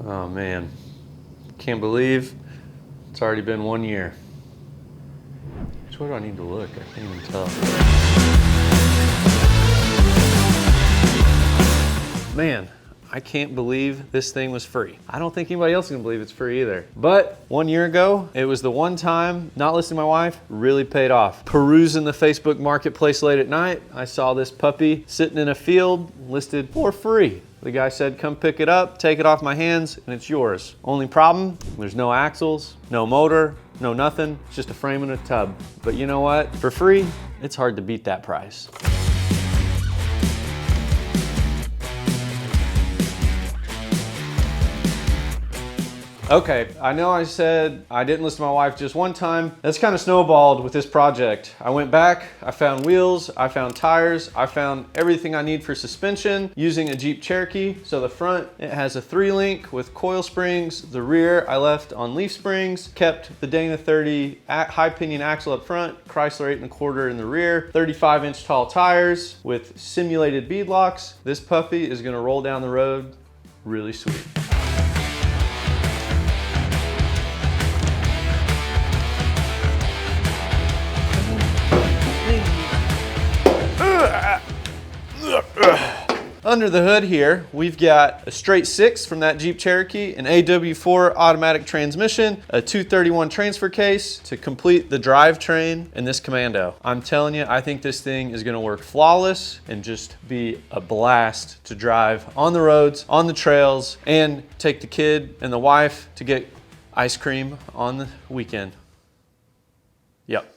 Oh man, can't believe it's already been 1 year. Which way do I need to look? I can't even tell. Man, I can't believe this thing was free. I don't think anybody else can believe it's free either. But 1 year ago, it was the one time not listening to my wife really paid off. Perusing the Facebook marketplace late at night, I saw this puppy sitting in a field listed for free. The guy said, come pick it up, take it off my hands, and it's yours. Only problem, there's no axles, no motor, no nothing. It's just a frame and a tub. But you know what? For free, it's hard to beat that price. Okay, I know I said I didn't listen to my wife just one time. That's kind of snowballed with this project. I went back, I found wheels, I found tires, I found everything I need for suspension using a Jeep Cherokee. So the front, it has a 3-link with coil springs. The rear, I left on leaf springs, kept the Dana 30 high pinion axle up front, Chrysler 8¼ in the rear, 35-inch tall tires with simulated bead locks. This puppy is gonna roll down the road really sweet. Under the hood here, we've got a straight 6 from that Jeep Cherokee, an AW4 automatic transmission, a 231 transfer case to complete the drivetrain, and this Commando. I'm telling you, I think this thing is gonna work flawless and just be a blast to drive on the roads, on the trails, and take the kid and the wife to get ice cream on the weekend. Yep.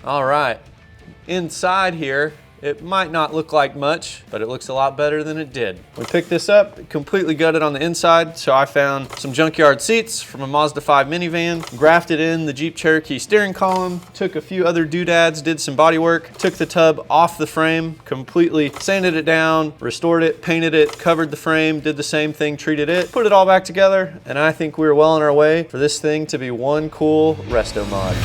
All right, inside here, it might not look like much, but it looks a lot better than it did. We picked this up, completely gutted on the inside, so I found some junkyard seats from a Mazda 5 minivan, grafted in the Jeep Cherokee steering column, took a few other doodads, did some body work, took the tub off the frame, completely sanded it down, restored it, painted it, covered the frame, did the same thing, treated it, put it all back together, and I think we were well on our way for this thing to be one cool resto mod.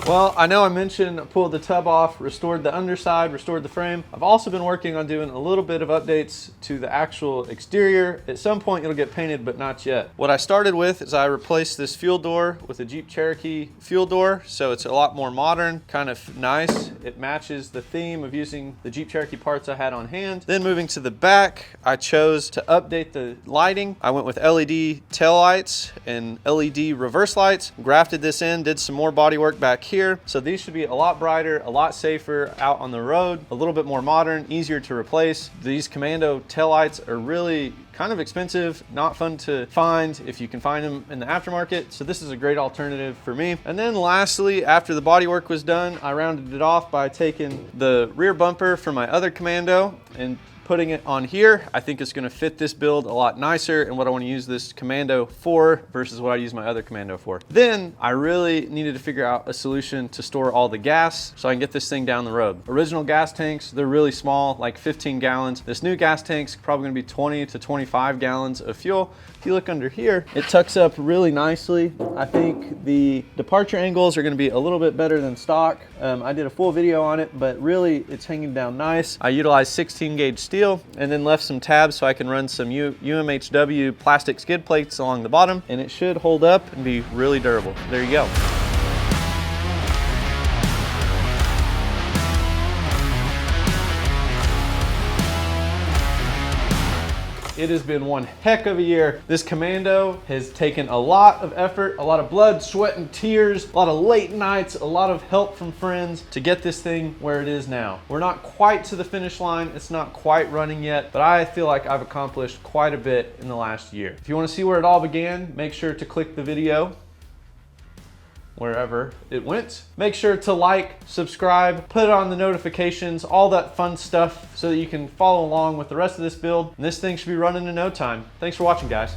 Well, I know I mentioned I pulled the tub off, restored the underside, restored the frame. I've also been working on doing a little bit of updates to the actual exterior. At some point it'll get painted, but not yet. What I started with is I replaced this fuel door with a Jeep Cherokee fuel door, so it's a lot more modern, kind of nice. It matches the theme of using the Jeep Cherokee parts I had on hand. Then moving to the back, I chose to update the lighting. I went with LED tail lights and LED reverse lights, grafted this in, did some more body work back here. So these should be a lot brighter, a lot safer out on the road, a little bit more modern, easier to replace. These Commando taillights are really kind of expensive, not fun to find if you can find them in the aftermarket. So this is a great alternative for me. And then lastly, after the body work was done, I rounded it off by taking the rear bumper from my other Commando and putting it on here. I think it's gonna fit this build a lot nicer and what I wanna use this Commando for versus what I use my other Commando for. Then I really needed to figure out a solution to store all the gas so I can get this thing down the road. Original gas tanks, they're really small, like 15 gallons. This new gas tank's probably gonna be 20 to 25 gallons of fuel. If you look under here, it tucks up really nicely. I think the departure angles are gonna be a little bit better than stock. I did a full video on it, but really it's hanging down nice. I utilized 16 gauge steel and then left some tabs so I can run some UMHW plastic skid plates along the bottom, and it should hold up and be really durable. There you go. It has been one heck of a year. This Commando has taken a lot of effort, a lot of blood, sweat, and tears, a lot of late nights, a lot of help from friends to get this thing where it is now. We're not quite to the finish line. It's not quite running yet, but I feel like I've accomplished quite a bit in the last year. If you want to see where it all began, make sure to click the video wherever it went. Make sure to like, subscribe, put on the notifications, all that fun stuff so that you can follow along with the rest of this build. And this thing should be running in no time. Thanks for watching, guys.